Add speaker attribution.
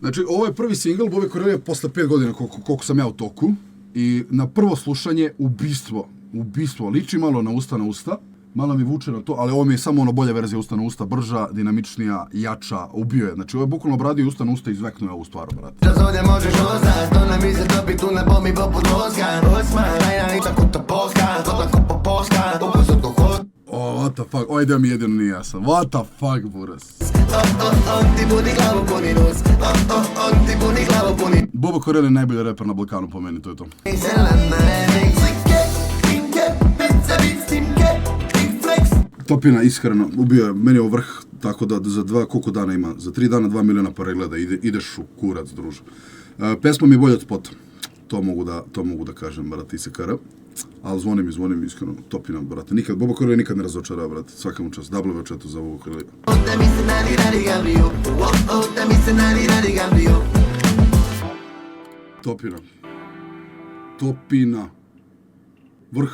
Speaker 1: Znači, ovo je prvi singl Bube Korilije posle 5 godina koliko sam ja u toku. I na prvo slušanje ubistvo. Liči malo na usta. Malo mi vuče na to, ali ovo mi je samo ono bolja verzija usta na usta, brža, dinamičnija, jača, ubio je. Znači, ovo je bukvalno obradio usta na usta i izveknuo je ovu stvar, brate.
Speaker 2: Ovdje možeš ostati, to nam ize topi, tu ne bomi poput Oscar. Osman, najnanica kuta polska, to tako po polska, upozor ko hod.
Speaker 1: What the fuck, ovaj deo mi jedino nije jasan. What the fuck, buras.
Speaker 2: On ti budi glavu puni nos, on ti budi glavu puni.
Speaker 1: Boba Korilije je najbolji reper na Balkanu po meni, to je to. Topina, iskreno, ubio je, meni je ovo vrh, tako da za koliko dana ima, za 3 dana 2 miliona pregleda, ideš u kurac, druže. Pesma mi je bolja od spota, to mogu da kažem, brate, ISKR, ali zvoni mi, iskreno, Topina, brate, Boba Korilije nikad ne razočara, brate, svaka mu čast, W4 za Boba Korilije. Topina, vrh.